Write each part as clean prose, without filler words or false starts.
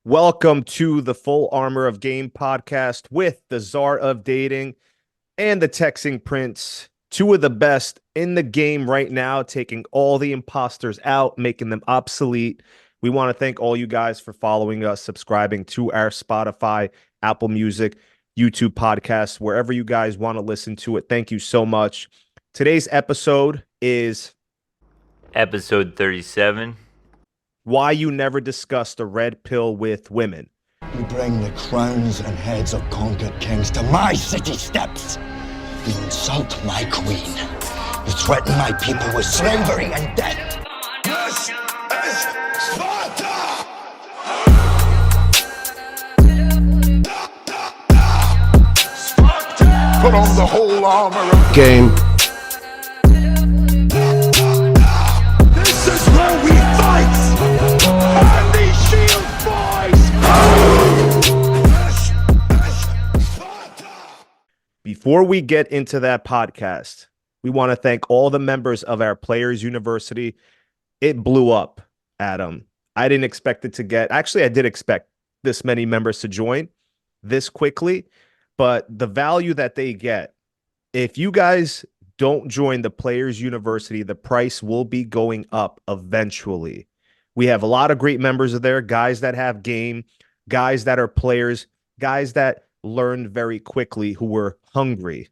Welcome to the Full Armor of Game podcast with the Czar of Dating and the Texting Prince, two of the best in the game right now, taking all the imposters out, making them obsolete. We want to thank all you guys for following us, subscribing to our Spotify, Apple Music, YouTube podcasts, wherever you guys want to listen to it. Thank you so much. Today's episode is Episode 37. why you never discuss the red pill with women. You bring the crowns and heads of conquered kings to my city steps. You insult my queen. You threaten my people with slavery and death. This is Sparta! Sparta! Put on the whole armor of game. This is where we fight! And these shield boys! Before we get into that podcast, we want to thank all the members of our Players University. It blew up, Adam. I didn't expect it to actually, I did expect this many members to join this quickly, but the value that they get, if you guys don't join the Players University, the price will be going up eventually. We have a lot of great members of there, guys that have game, guys that are players, guys that learned very quickly who were hungry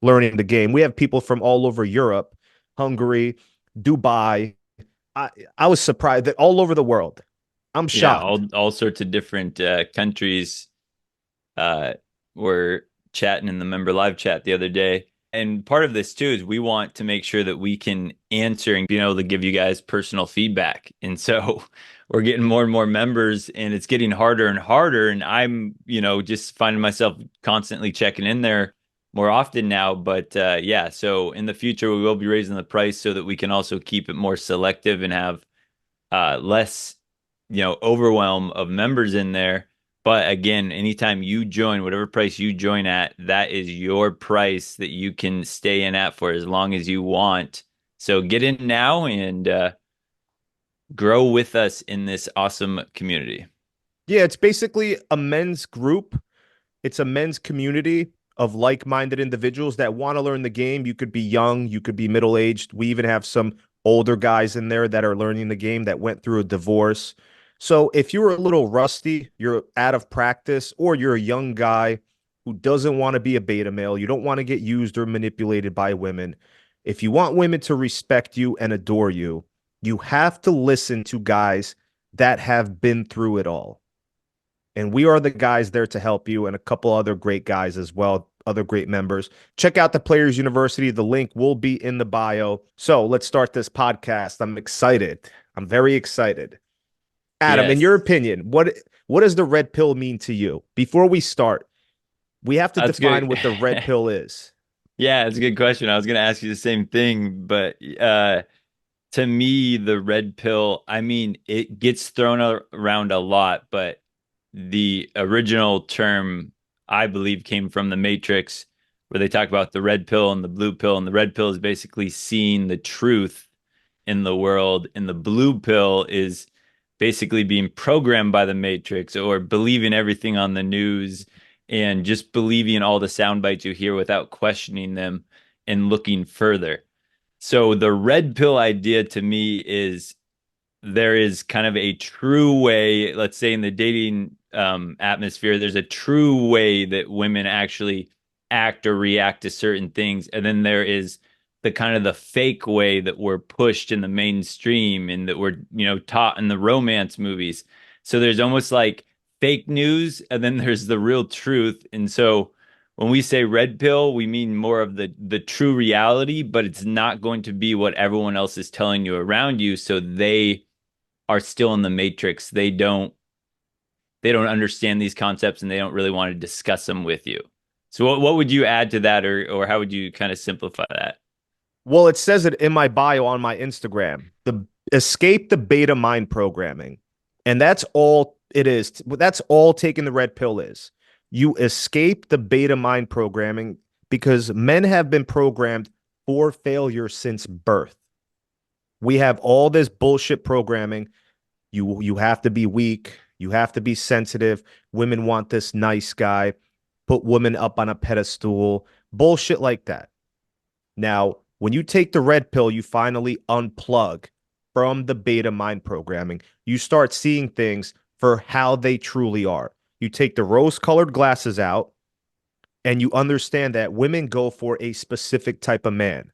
learning the game. We have people from all over Europe, Hungary, Dubai. I was surprised that all over the world. I'm shocked. Yeah, all sorts of different countries were chatting in the member live chat the other day. And part of this too is we want to make sure that we can answer and be able to give you guys personal feedback. And so we're getting more and more members and it's getting harder and harder. And I'm, just finding myself constantly checking in there more often now. But yeah, so in the future, we will be raising the price so that we can also keep it more selective and have less, overwhelm of members in there. But again, anytime you join, whatever price you join at, that is your price that you can stay in at for as long as you want. So get in now and grow with us in this awesome community. Yeah, it's basically a men's group. It's a men's community of like-minded individuals that want to learn the game. You could be young, you could be middle-aged. We even have some older guys in there that are learning the game that went through a divorce. So if you're a little rusty, you're out of practice, or you're a young guy who doesn't want to be a beta male, you don't want to get used or manipulated by women. If you want women to respect you and adore you, you have to listen to guys that have been through it all. And we are the guys there to help you, and a couple other great guys as well, other great members. Check out the Players University. The link will be in the bio. So let's start this podcast. I'm excited. I'm very excited. Adam, Yes. in your opinion, what does the red pill mean to you? Before we start, we have to define what the red pill is. Yeah, it's a good question. I was going to ask you the same thing, but to me, the red pill, I mean, it gets thrown around a lot, but the original term, I believe, came from the Matrix, where they talk about the red pill and the blue pill. And the red pill is basically seeing the truth in the world, and the blue pill is basically being programmed by the Matrix or believing everything on the news and just believing all the sound bites you hear without questioning them and looking further. So the red pill idea to me is there is kind of a true way, let's say in the dating atmosphere, there's a true way that women actually act or react to certain things. And then there is the kind of the fake way that we're pushed in the mainstream and that we're, taught in the romance movies. So there's almost like fake news and then there's the real truth. And so when we say red pill, we mean more of the true reality, but it's not going to be what everyone else is telling you around you. So they are still in the Matrix. They don't understand these concepts and they don't really want to discuss them with you. So what would you add to that, or how would you kind of simplify that? Well, it says it in my bio on my Instagram. Escape the beta mind programming. And that's all it is. That's all taking the red pill is. You escape the beta mind programming because men have been programmed for failure since birth. We have all this bullshit programming. You have to be weak. You have to be sensitive. Women want this nice guy, put women up on a pedestal, bullshit like that. Now, when you take the red pill, you finally unplug from the beta mind programming. You start seeing things for how they truly are. You take the rose-colored glasses out and you understand that women go for a specific type of man,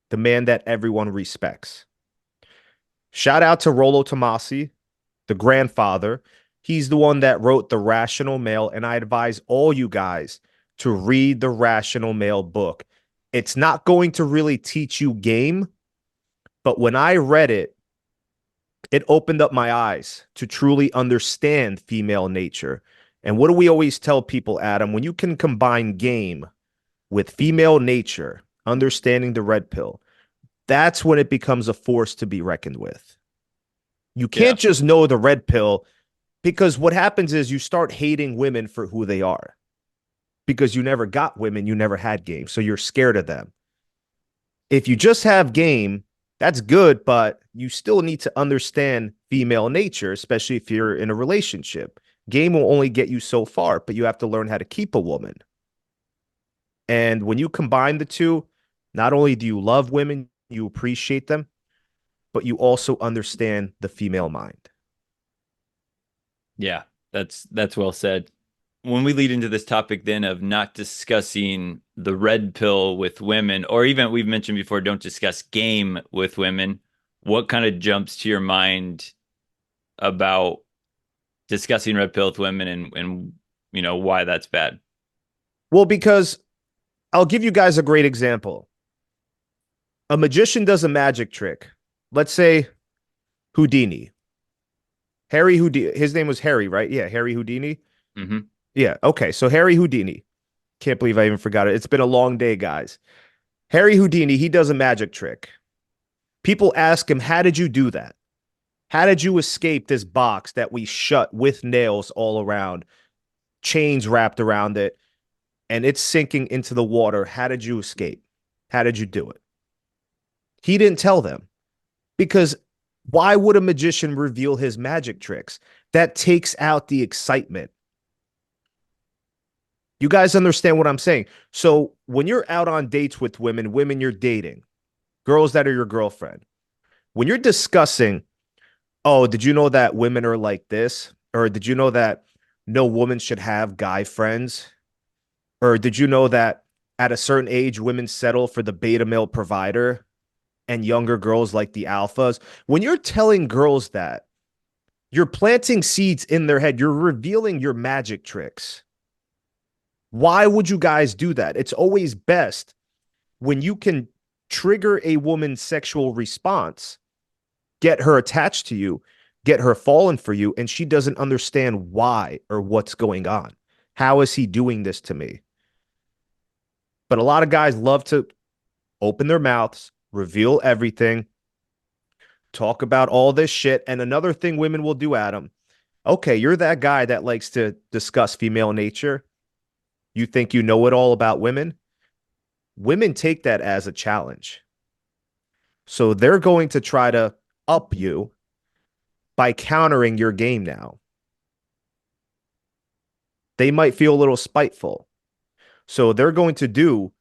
the man that everyone respects. Shout out to Rollo Tomasi, the grandfather. He's the one that wrote The Rational Male, and I advise all you guys to read the Rational Male book. It's not going to really teach you game, but when I read it, it opened up my eyes to truly understand female nature. And what do we always tell people, Adam? When you can combine game with female nature, understanding the red pill, that's when it becomes a force to be reckoned with. You can't just know the red pill, because what happens is you start hating women for who they are, because you never got women, you never had game, so you're scared of them. If you just have game, that's good, but you still need to understand female nature, especially if you're in a relationship. Game will only get you so far, but you have to learn how to keep a woman. And when you combine the two, not only do you love women, you appreciate them, but you also understand the female mind. Yeah, that's well said. When we lead into this topic then of not discussing the red pill with women, or even we've mentioned before, don't discuss game with women, what kind of jumps to your mind about discussing red pill with women and you know why that's bad? Well, because I'll give you guys a great example. A magician does a magic trick. Let's say Houdini. Harry Houdini. His name was Harry, right? Yeah, Harry Houdini. Mm-hmm. Yeah, okay. So Harry Houdini. Can't believe I even forgot it. It's been a long day, guys. Harry Houdini, he does a magic trick. People ask him, how did you do that? How did you escape this box that we shut with nails all around, chains wrapped around it, and it's sinking into the water? How did you escape? How did you do it? He didn't tell them, because why would a magician reveal his magic tricks? That takes out the excitement. You guys understand what I'm saying? So when you're out on dates with women you're dating, girls that are your girlfriend, when you're discussing, oh, did you know that women are like this? Or did you know that no woman should have guy friends? Or did you know that at a certain age, women settle for the beta male provider and younger girls like the alphas? When you're telling girls that, you're planting seeds in their head. You're revealing your magic tricks. Why would you guys do that? It's always best when you can trigger a woman's sexual response, get her attached to you, get her falling for you, and she doesn't understand why or what's going on. How is he doing this to me? But a lot of guys love to open their mouths, reveal everything, talk about all this shit. And another thing women will do, Adam, okay, you're that guy that likes to discuss female nature. You think you know it all about women? Women take that as a challenge. So they're going to try to up you by countering your game now. They might feel a little spiteful. So they're going to do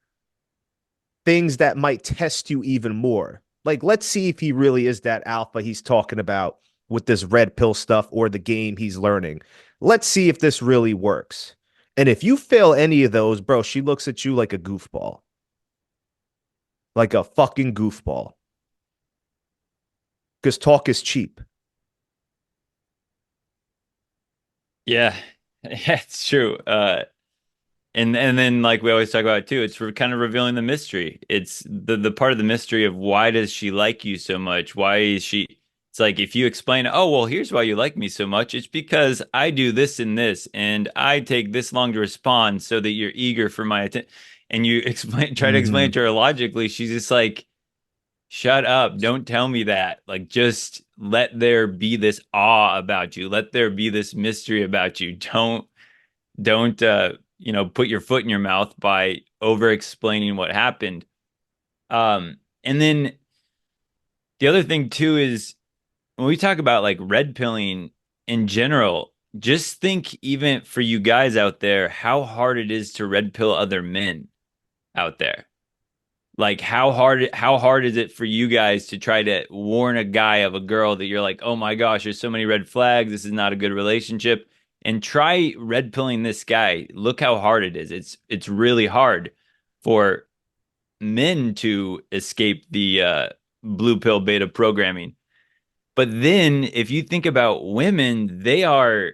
things that might test you even more. Like, let's see if he really is that alpha he's talking about with this red pill stuff or the game he's learning. Let's see if this really works. And if you fail any of those, bro, she looks at you like a goofball. Like a fucking goofball. Because talk is cheap. Yeah, it's true. And then like we always talk about too, it's kind of revealing the mystery. It's the part of the mystery of why does she like you so much? Why is she? It's like if you explain, oh well, here's why you like me so much. It's because I do this and this, and I take this long to respond so that you're eager for my attention. And you try to explain it to her logically. She's just like, shut up, don't tell me that. Like, just let there be this awe about you. Let there be this mystery about you. Don't put your foot in your mouth by over explaining what happened. And then the other thing too is when we talk about like red pilling, in general, just think even for you guys out there, how hard it is to red pill other men out there. Like how hard is it for you guys to try to warn a guy of a girl that you're like, oh my gosh, there's so many red flags. This is not a good relationship. And try red pilling this guy. Look how hard it is. It's really hard for men to escape the blue pill beta programming. But then if you think about women, they are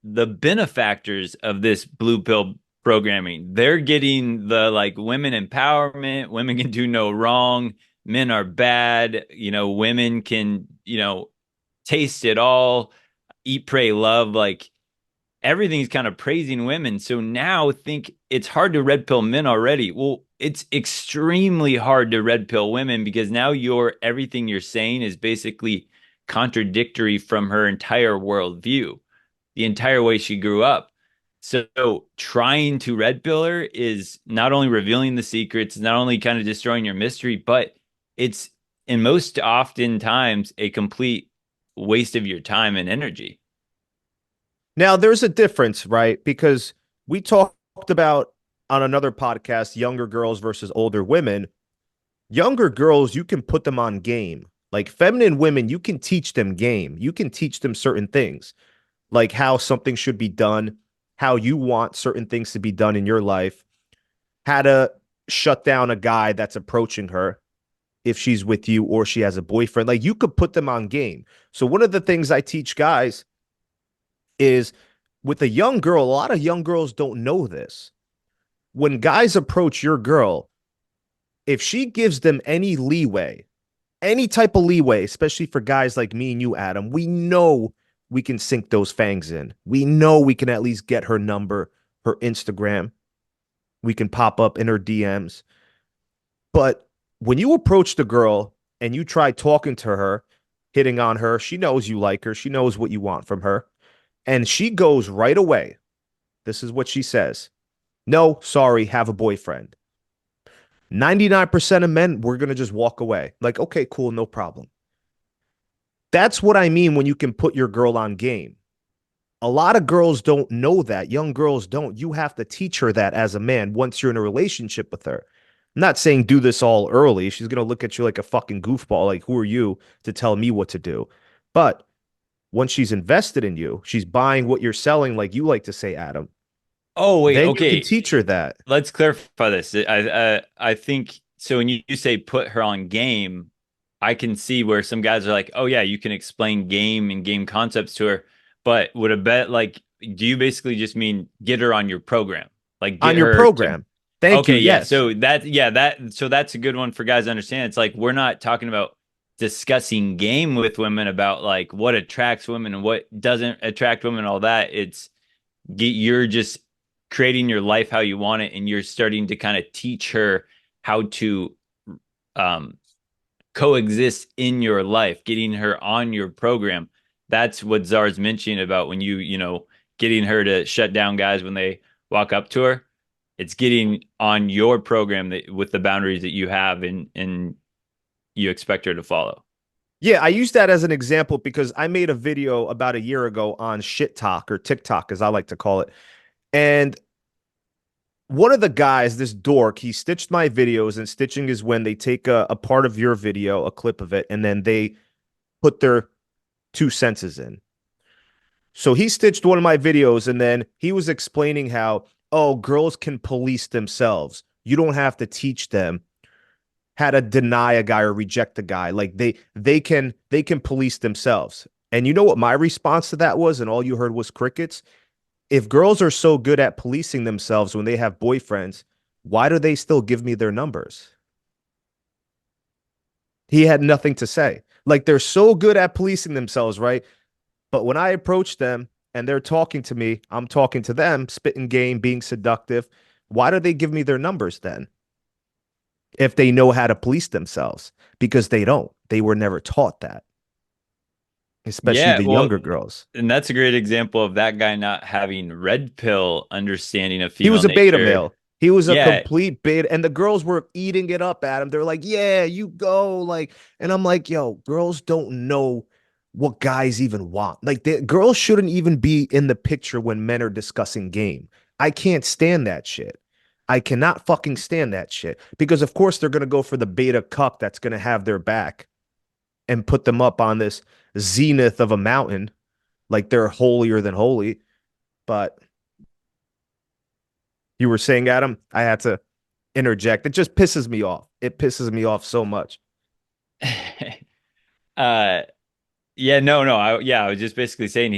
the benefactors of this blue pill programming. They're getting the like women empowerment, women can do no wrong, men are bad, women can, taste it all, eat, pray, love, like everything's kind of praising women. So now think it's hard to red pill men already. Well, it's extremely hard to red pill women because now everything you're saying is basically contradictory from her entire worldview, the entire way she grew up. So trying to red pill her is not only revealing the secrets, not only kind of destroying your mystery, but it's in most often times a complete waste of your time and energy. Now, there's a difference, right? Because we talked about on another podcast, younger girls versus older women. Younger girls, you can put them on game. Like feminine women, you can teach them game. You can teach them certain things, like how something should be done, how you want certain things to be done in your life, how to shut down a guy that's approaching her if she's with you or she has a boyfriend. Like you could put them on game. So one of the things I teach guys is with a young girl, a lot of young girls don't know this. When guys approach your girl, if she gives them any leeway, any type of leeway, especially for guys like me and you, Adam, we know we can sink those fangs in. We know we can at least get her number, her Instagram. We can pop up in her DMs. But when you approach the girl and you try talking to her, hitting on her, she knows you like her. She knows what you want from her. And she goes right away. This is what she says. No, sorry, have a boyfriend. 99% of men, we're going to just walk away. Like, okay, cool, no problem. That's what I mean when you can put your girl on game. A lot of girls don't know that. Young girls don't. You have to teach her that as a man once you're in a relationship with her. I'm not saying do this all early. She's going to look at you like a fucking goofball. Like, who are you to tell me what to do? But once she's invested in you, she's buying what you're selling, like you like to say, Adam. Oh, wait, Then okay. you can teach her that. Let's clarify this. I think so. When you say put her on game, I can see where some guys are like, oh yeah, you can explain game and game concepts to her. But would a bet like, do you basically just mean get her on your program? Like get On your her program. Thank you. yeah. Yes. So that's a good one for guys to understand. It's like we're not talking about discussing game with women about like what attracts women and what doesn't attract women, all that. You're just creating your life how you want it, and you're starting to kind of teach her how to coexist in your life, getting her on your program. That's what Czar's mentioning about when getting her to shut down guys when they walk up to her. It's getting on your program with the boundaries that you have and you expect her to follow. Yeah, I use that as an example because I made a video about a year ago on shit talk or TikTok, as I like to call it. And one of the guys, this dork, he stitched my videos, and stitching is when they take a part of your video, a clip of it, and then they put their 2 cents in. So he stitched one of my videos, and then he was explaining how, oh, girls can police themselves. You don't have to teach them how to deny a guy or reject a guy. Like they can police themselves. And you know what my response to that was? And all you heard was crickets. If girls are so good at policing themselves when they have boyfriends, why do they still give me their numbers? He had nothing to say. Like they're so good at policing themselves, right? But when I approach them and they're talking to me, I'm talking to them, spitting game, being seductive. Why do they give me their numbers then? If they know how to police themselves, because they don't. They were never taught that, especially the younger girls. And that's a great example of that guy not having red pill understanding of He female was a beta male. He was a Yeah. complete beta, and the girls were eating it up at him. They're like, "Yeah, you go." Like, and I'm like, "Yo, girls don't know what guys even want. Like the girls shouldn't even be in the picture when men are discussing game. I can't stand that shit. I cannot fucking stand that shit because of course they're gonna go for the beta cuck that's gonna have their back and put them up on this zenith of a mountain like they're holier than holy. But you were saying, Adam, I had to interject. It just pisses me off. It pisses me off so much. uh yeah, no, I was just basically saying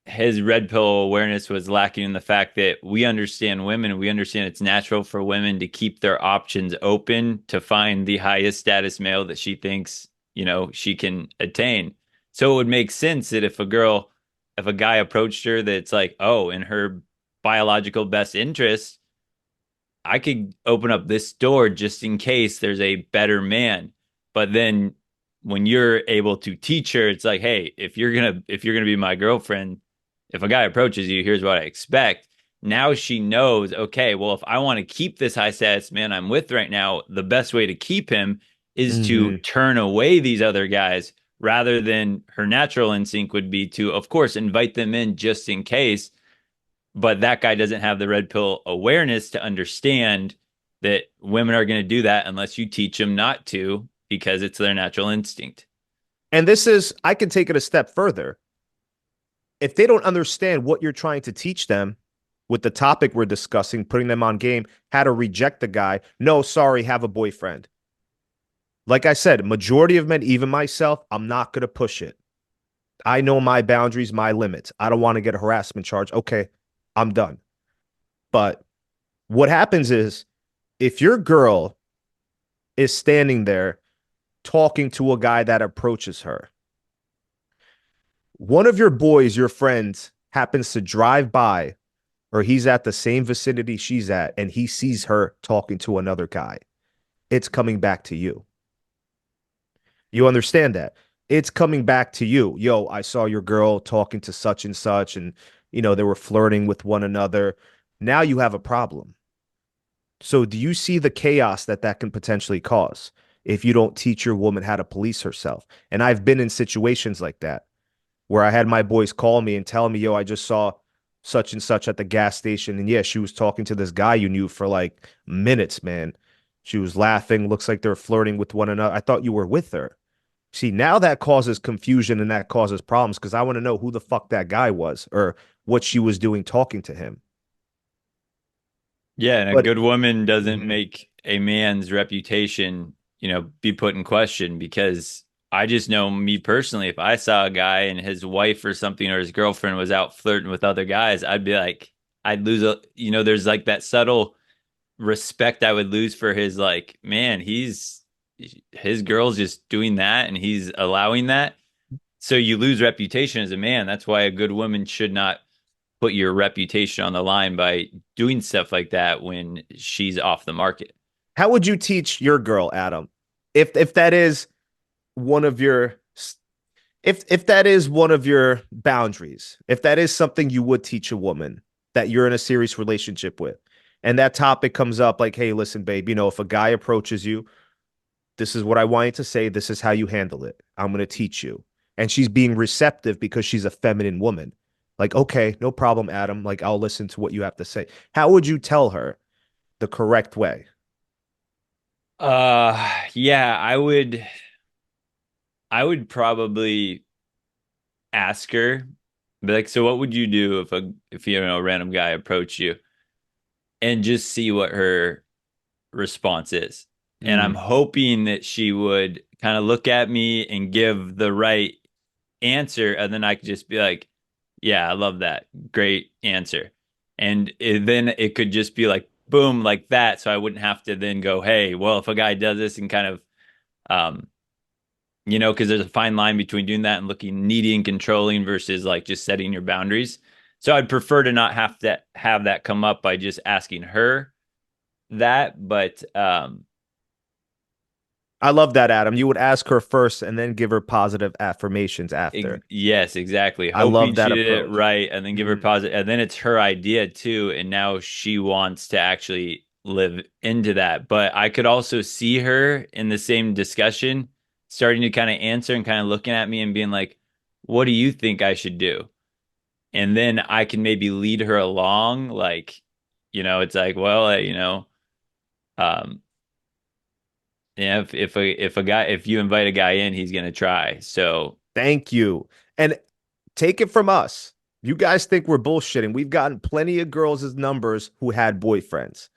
his red pill awareness was lacking in the fact that we understand women. We understand it's natural for women to keep their options open to find the highest status male that she thinks, she can attain. So it would make sense that if a guy approached her that's like, oh, in her biological best interest, I could open up this door just in case there's a better man. But then when you're able to teach her, it's like, hey, if you're gonna be my girlfriend, if a guy approaches you, here's what I expect. Now she knows, okay, well, if I want to keep this high status man I'm with right now, the best way to keep him is to Mhm. turn away these other guys rather than her natural instinct would be to, of course, invite them in just in case. But that guy doesn't have the red pill awareness to understand that women are going to do that unless you teach them not to because it's their natural instinct. And this is, I can take it a step further. If they don't understand what you're trying to teach them with the topic we're discussing, putting them on game, how to reject the guy, no, sorry, have a boyfriend. Like I said, majority of men, even myself, I'm not going to push it. I know my boundaries, my limits. I don't want to get a harassment charge. Okay, I'm done. But what happens is if your girl is standing there talking to a guy that approaches her, one of your boys, your friends, happens to drive by or he's at the same vicinity she's at and he sees her talking to another guy, it's coming back to you. You understand that? It's coming back to you. Yo, I saw your girl talking to such and such, and they were flirting with one another. Now you have a problem. So, do you see the chaos that that can potentially cause if you don't teach your woman how to police herself? And I've been in situations like that where I had my boys call me and tell me, yo, I just saw such and such at the gas station. And yeah, she was talking to this guy you knew for like minutes, man. She was laughing, looks like they're flirting with one another. I thought you were with her. See, now that causes confusion and that causes problems because I want to know who the fuck that guy was or what she was doing talking to him. Yeah, and a But good woman doesn't Mhm. make a man's reputation, be put in question because I just know me personally, if I saw a guy and his wife or something or his girlfriend was out flirting with other guys, I'd be like, I'd lose there's like that subtle respect I would lose for his like, man, his girl's just doing that and he's allowing that. So you lose reputation as a man. That's why a good woman should not put your reputation on the line by doing stuff like that when she's off the market. how would you teach your girl, Adam, if that is one of your if that is one of your boundaries, if that is something you would teach a woman that you're in a serious relationship with, and that topic comes up like, hey, listen, babe, if a guy approaches you, this is what I want you to say. This is how you handle it. I'm going to teach you. And she's being receptive because she's a feminine woman. Like, okay, no problem, Adam. Like, I'll listen to what you have to say. How would you tell her the correct way? Yeah, I would probably ask her, be like, so what would you do if a random guy approached you and just see what her response is. And I'm Mm. hoping that she would kind of look at me and give the right answer. And then I could just be like, yeah, I love that. Great answer. And then it could just be like, boom, like that. So I wouldn't have to then go, hey, well, if a guy does this and kind of, um, because there's a fine line between doing that and looking needy and controlling versus like just setting your boundaries. So I'd prefer to not have to have that come up by just asking her that. But I love that, Adam. You would ask her first and then give her positive affirmations after. Yes, exactly. I Hoping love that she did it approach. right and then give her Mm. positive. And then it's her idea too. And now she wants to actually live into that. But I could also see her in the same discussion starting to kind of answer and kind of looking at me and being like, what do you think I should do? And then I can maybe lead her along. Like, it's like, well, um, yeah, if you invite a guy in, he's gonna try. So Thank you. And take it from us. You guys think we're bullshitting. We've gotten plenty of girls as numbers who had boyfriends.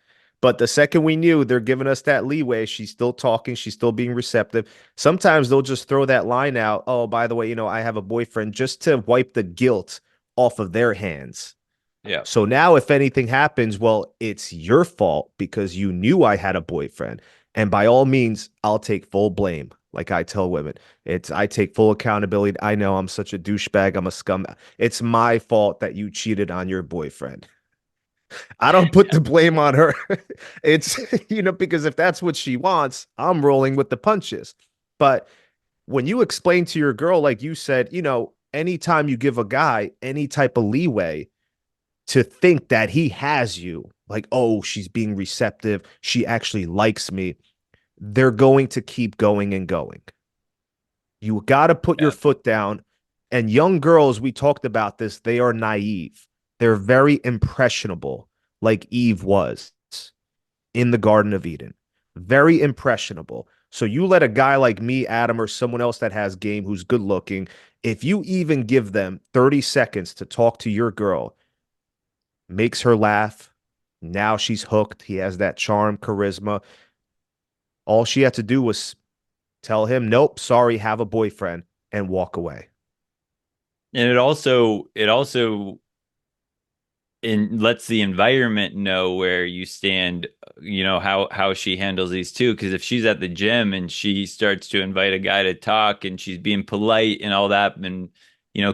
But the second we knew they're giving us that leeway, she's still talking, she's still being receptive. Sometimes they'll just throw that line out. Oh, by the way, I have a boyfriend just to wipe the guilt off of their hands. yeah. So now if anything happens, well, it's your fault because you knew I had a boyfriend. And by all means, I'll take full blame. Like I tell women, I take full accountability. I know I'm such a douchebag. I'm a scum. It's my fault that you cheated on your boyfriend. I don't put the blame on her. It's, because if that's what she wants, I'm rolling with the punches. But when you explain to your girl, like you said, anytime you give a guy any type of leeway to think that he has you, like, oh, she's being receptive, she actually likes me, they're going to keep going and going. You got to put your Yeah. foot down. And young girls, we talked about this, they are naive. They're very impressionable, like Eve was in the Garden of Eden. Very impressionable. So you let a guy like me, Adam, or someone else that has game who's good looking, if you even give them 30 seconds to talk to your girl, makes her laugh. Now she's hooked. He has that charm, charisma. All she had to do was tell him, nope, sorry, have a boyfriend, and walk away. And it also lets the environment know where you stand, how she handles these two. Because if she's at the gym and she starts to invite a guy to talk and she's being polite and all that, and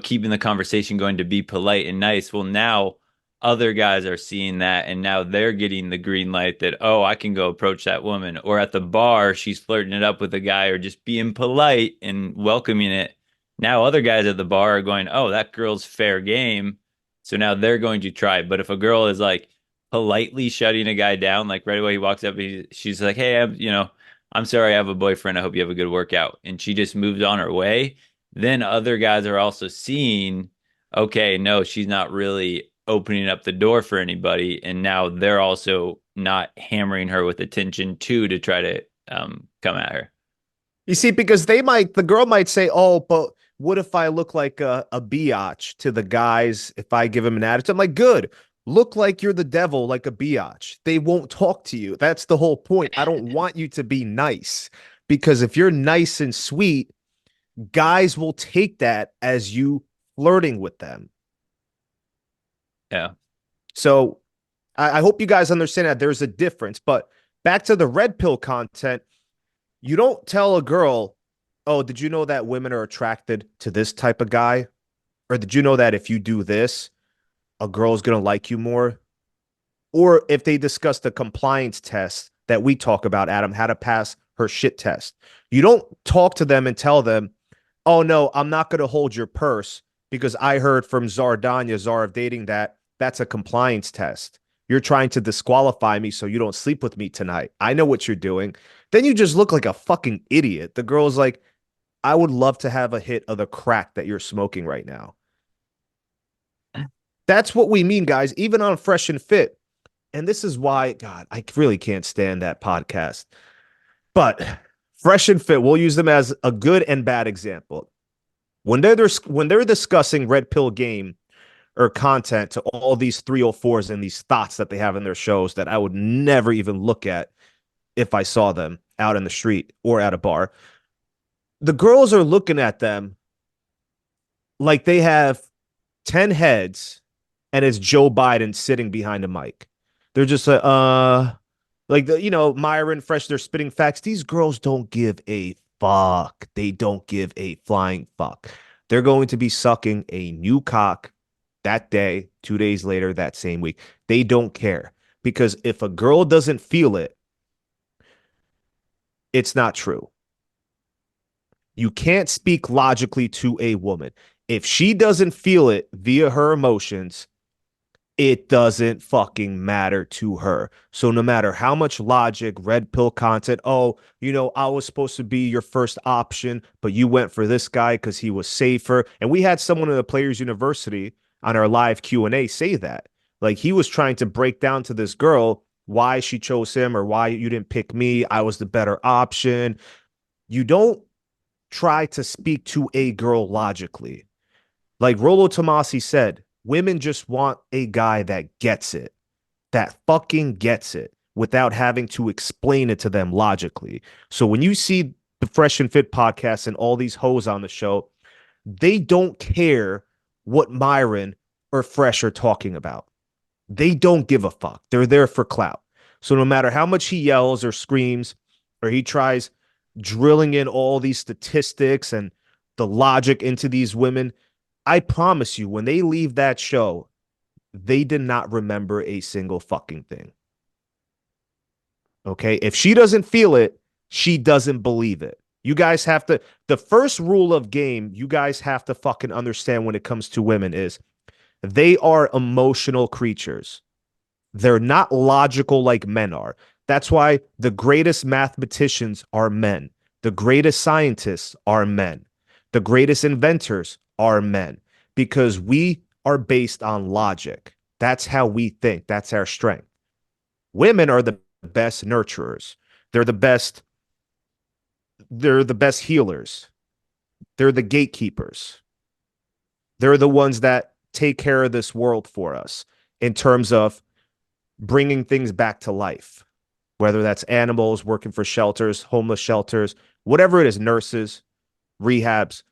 keeping the conversation going to be polite and nice, well, now other guys are seeing that and now they're getting the green light that, oh, I can go approach that woman. Or at the bar, she's flirting it up with a guy or just being polite and welcoming it. Now other guys at the bar are going, oh, that girl's fair game, so now they're going to try. But if a girl is like politely shutting a guy down, like right away he walks up, she's like, "Hey, I'm sorry, I have a boyfriend. I hope you have a good workout," and she just moves on her way. Then other guys are also seeing, okay, no, she's not really opening up the door for anybody, and now they're also not hammering her with attention too to try to come at her. You see, because the girl might say, oh, but what if I look like a biatch to the guys if I give him an attitude? I'm like, good. Look like you're the devil, like a biatch. They won't talk to you. That's the whole point. I don't want you to be nice because if you're nice and sweet, guys will take that as you flirting with them. Yeah. So I hope you guys understand that there's a difference. But back to the red pill content, you don't tell a girl, oh, did you know that women are attracted to this type of guy? Or did you know that if you do this, a girl's going to like you more? Or if they discuss the compliance test that we talk about, Adam, how to pass her shit test. You don't talk to them and tell them, oh, no, I'm not going to hold your purse because I heard from Czar Danya, Czar of Dating, that that's a compliance test. You're trying to disqualify me so you don't sleep with me tonight. I know what you're doing. Then you just look like a fucking idiot. The girl's like, I would love to have a hit of the crack that you're smoking right now. That's what we mean, guys, even on Fresh and Fit. And this is why, God, I really can't stand that podcast. But Fresh and Fit, we'll use them as a good and bad example. When they're discussing red pill game or content to all these 304s and these thoughts that they have in their shows that I would never even look at if I saw them out in the street or at a bar, the girls are looking at them like they have 10 heads and it's Joe Biden sitting behind a mic. They're just like Myron Fresh, they're spitting facts. These girls don't give a fuck. They don't give a flying fuck. They're going to be sucking a new cock that day, 2 days later, that same week. They don't care because if a girl doesn't feel it, it's not true. You can't speak logically to a woman. If she doesn't feel it via her emotions, It doesn't fucking matter to her. So no matter how much logic, red pill content, oh, I was supposed to be your first option, but you went for this guy because he was safer. And we had someone in the Players University on our live Q&A say that. Like he was trying to break down to this girl why she chose him or why you didn't pick me. I was the better option. You don't try to speak to a girl logically. Like Rollo Tomasi said, women just want a guy that gets it, that fucking gets it without having to explain it to them logically. So when you see the Fresh and Fit podcast and all these hoes on the show, they don't care what Myron or Fresh are talking about. They don't give a fuck. They're there for clout. So no matter how much he yells or screams or he tries drilling in all these statistics and the logic into these women, I promise you, when they leave that show, they did not remember a single fucking thing. Okay? If she doesn't feel it, she doesn't believe it. You guys have to, the first rule of game, you guys have to fucking understand when it comes to women is they are emotional creatures. They're not logical like men are. That's why the greatest mathematicians are men. The greatest scientists are men. The greatest inventors are men because we are based on logic. That's how we think. That's our strength. Women are the best nurturers. They're the best. They're the best healers. They're the gatekeepers. They're the ones that take care of this world for us in terms of bringing things back to life, whether that's animals, working for shelters, homeless shelters, whatever it is, nurses, rehabs.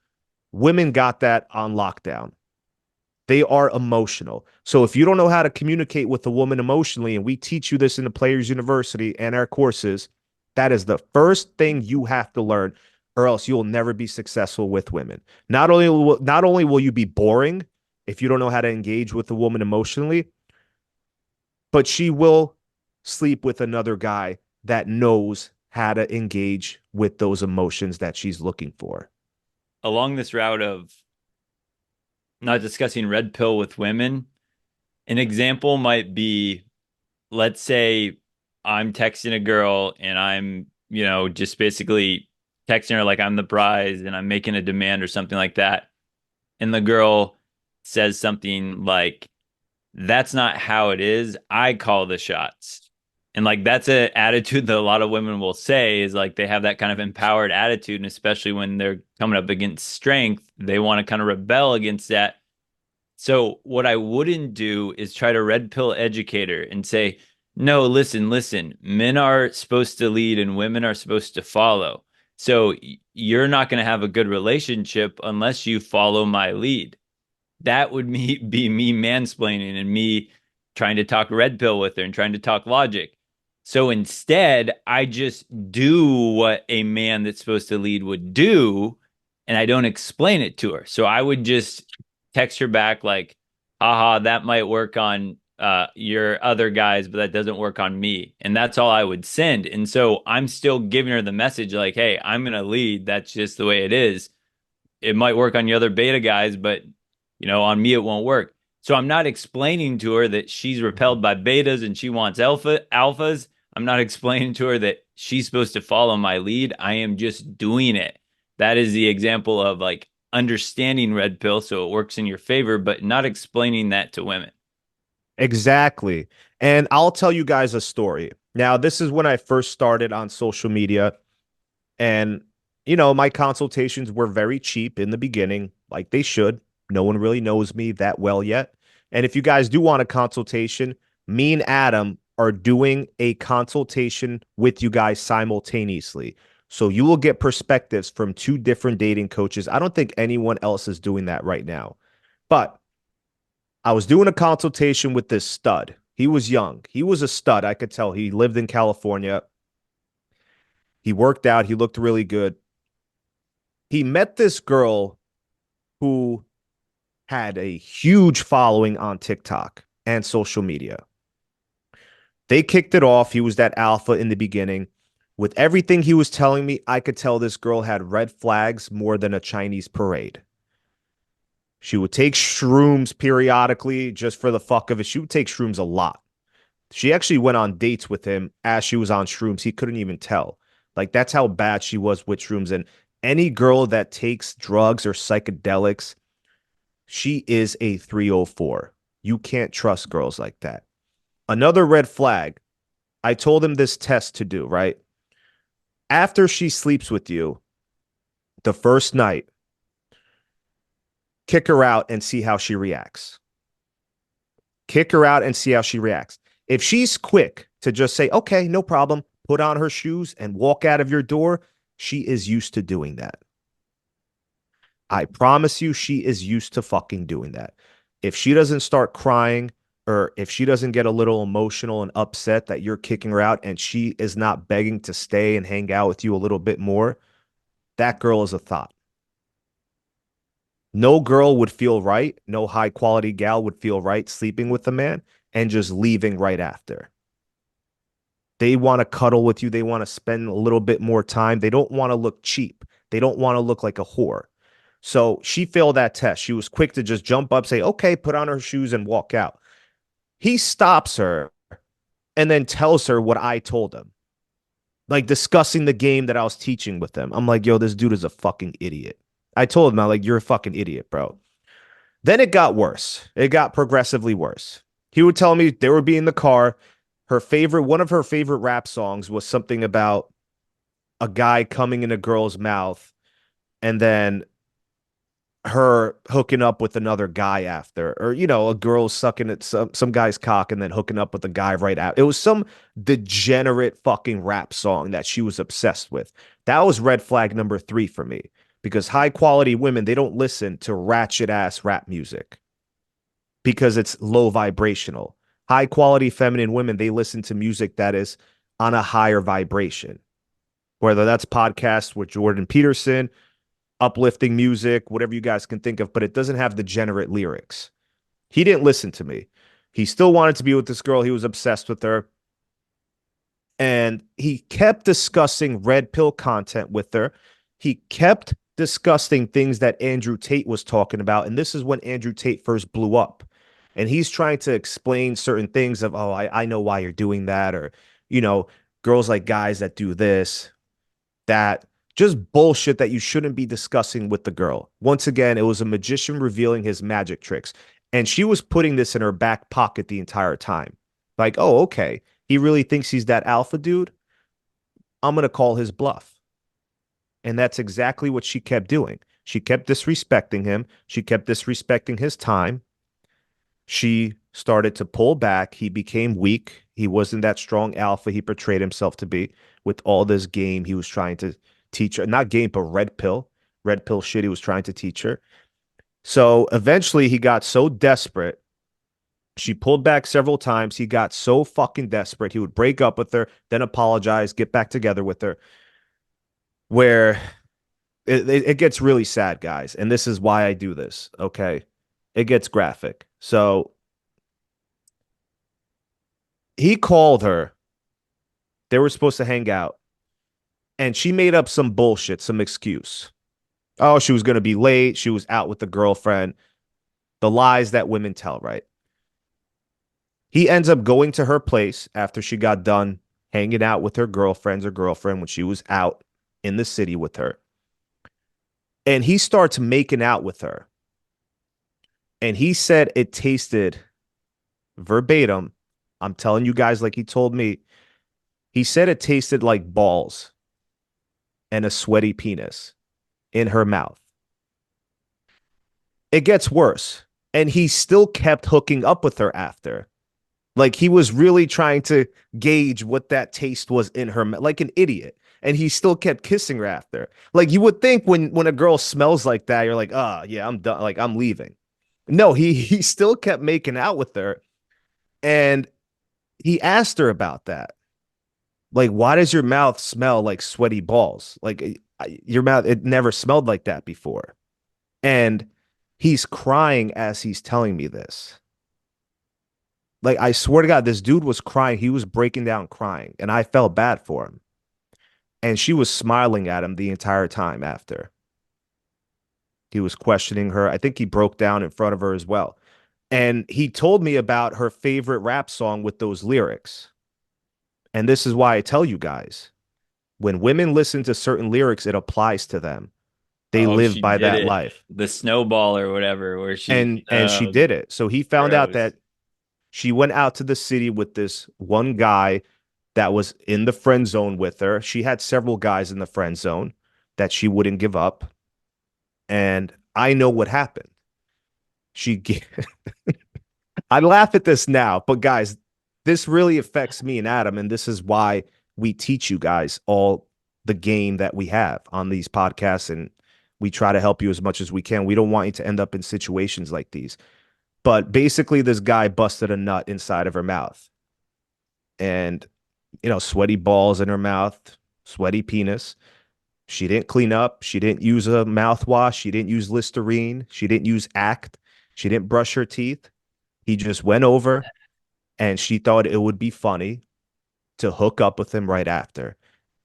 Women got that on lockdown. They are emotional. So if you don't know how to communicate with a woman emotionally, and we teach you this in the Players University and our courses, that is the first thing you have to learn, or else you'll never be successful with women. Not only will you be boring if you don't know how to engage with a woman emotionally, but she will sleep with another guy that knows how to engage with those emotions that she's looking for. Along this route of not discussing red pill with women, an example might be, let's say I'm texting a girl and I'm, just basically texting her like I'm the prize and I'm making a demand or something like that. And the girl says something like, that's not how it is. I call the shots. And like that's an attitude that a lot of women will say is like they have that kind of empowered attitude. And especially when they're coming up against strength, they want to kind of rebel against that. So what I wouldn't do is try to red pill educate her and say, no, listen, men are supposed to lead and women are supposed to follow. So you're not going to have a good relationship unless you follow my lead. That would be me mansplaining and me trying to talk red pill with her and trying to talk logic. So instead, I just do what a man that's supposed to lead would do, and I don't explain it to her. So I would just text her back like, haha, that might work on your other guys, but that doesn't work on me. And that's all I would send. And so I'm still giving her the message like, hey, I'm going to lead. That's just the way it is. It might work on your other beta guys, but on me, it won't work. So I'm not explaining to her that she's repelled by betas and she wants alphas. I'm not explaining to her that she's supposed to follow my lead. I am just doing it. That is the example of like understanding red pill so it works in your favor, but not explaining that to women. Exactly. And I'll tell you guys a story. Now, this is when I first started on social media. And, my consultations were very cheap in the beginning, like they should. No one really knows me that well yet. And if you guys do want a consultation, me and Adam are doing a consultation with you guys simultaneously. So you will get perspectives from two different dating coaches. I don't think anyone else is doing that right now. But I was doing a consultation with this stud. He was young. He was a stud. I could tell he lived in California. He worked out. He looked really good. He met this girl who had a huge following on TikTok and social media. They kicked it off. He was that alpha in the beginning. With everything he was telling me, I could tell this girl had red flags more than a Chinese parade. She would take shrooms periodically just for the fuck of it. She would take shrooms a lot. She actually went on dates with him as she was on shrooms. He couldn't even tell. Like, that's how bad she was with shrooms. And any girl that takes drugs or psychedelics, she is a 304. You can't trust girls like that. Another red flag. I told him this test to do, right? After she sleeps with you, the first night, kick her out and see how she reacts. Kick her out and see how she reacts. If she's quick to just say, okay, no problem, put on her shoes and walk out of your door, she is used to doing that. I promise you, she is used to fucking doing that. If she doesn't start crying, or if she doesn't get a little emotional and upset that you're kicking her out and she is not begging to stay and hang out with you a little bit more, that girl is a thought. No girl would feel right. No high quality gal would feel right sleeping with a man and just leaving right after. They want to cuddle with you. They want to spend a little bit more time. They don't want to look cheap. They don't want to look like a whore. So she failed that test. She was quick to just jump up, say, okay, put on her shoes and walk out. He stops her and then tells her what I told him, like discussing the game that I was teaching with them. I'm like, yo, this dude is a fucking idiot. I told him, I'm like, you're a fucking idiot, bro. Then it got worse. It got progressively worse. He would tell me they would be in the car. One of her favorite rap songs was something about a guy coming in a girl's mouth and then her hooking up with another guy after, or a girl sucking at some guy's cock and then hooking up with a guy right out. It was some degenerate fucking rap song that she was obsessed with. That was red flag number 3 for me, because high quality women, they don't listen to ratchet ass rap music because it's low vibrational. High quality feminine women, they listen to music that is on a higher vibration, whether that's podcasts with Jordan Peterson, uplifting music, whatever you guys can think of, but it doesn't have degenerate lyrics. He didn't listen to me. He still wanted to be with this girl. He was obsessed with her. And he kept discussing red pill content with her. He kept discussing things that Andrew Tate was talking about. And this is when Andrew Tate first blew up. And he's trying to explain certain things of, oh, I know why you're doing that. Or, girls like guys that do this, that. Just bullshit that you shouldn't be discussing with the girl. Once again, it was a magician revealing his magic tricks. And she was putting this in her back pocket the entire time. Like, oh, okay. He really thinks he's that alpha dude. I'm going to call his bluff. And that's exactly what she kept doing. She kept disrespecting him. She kept disrespecting his time. She started to pull back. He became weak. He wasn't that strong alpha he portrayed himself to be with all this game he was trying to teach her. Not game, but red pill shit he was trying to teach her. So eventually he got so desperate. She pulled back several times. He got so fucking desperate. He would break up with her, then apologize, get back together with her, where it gets really sad, guys. And this is why I do this. Okay. It gets graphic. So he called her. They were supposed to hang out. And she made up some bullshit, some excuse. Oh, she was going to be late. She was out with a girlfriend. The lies that women tell, right? He ends up going to her place after she got done hanging out with her girlfriend when she was out in the city with her. And he starts making out with her. And he said it tasted verbatim. I'm telling you guys like he told me. He said it tasted like balls and a sweaty penis in her mouth. It gets worse. And he still kept hooking up with her after. Like he was really trying to gauge what that taste was in her mouth, like an idiot. And he still kept kissing her after. Like you would think when a girl smells like that, you're like, oh, yeah, I'm done. Like I'm leaving. No, he still kept making out with her. And he asked her about that. Like, why does your mouth smell like sweaty balls? Like your mouth, it never smelled like that before. And he's crying as he's telling me this. Like, I swear to God, this dude was crying. He was breaking down crying. And I felt bad for him. And she was smiling at him the entire time after. He was questioning her. I think he broke down in front of her as well. And he told me about her favorite rap song with those lyrics. And this is why I tell you guys, when women listen to certain lyrics, it applies to them. They Oh, live she by did that it. life. The snowball or whatever, where she, And she did it. So he found out gross. that she went out to the city with this one guy that was in the friend zone with her. She had several guys in the friend zone that she wouldn't give up. And I know what happened. She I laugh at this now, but guys, this really affects me and Adam, and this is why we teach you guys all the game that we have on these podcasts, and we try to help you as much as we can. We don't want you to end up in situations like these. But basically, this guy busted a nut inside of her mouth, and sweaty balls in her mouth, sweaty penis. She didn't clean up. She didn't use a mouthwash. She didn't use Listerine. She didn't use Act. She didn't brush her teeth. He just went over and she thought it would be funny to hook up with him right after.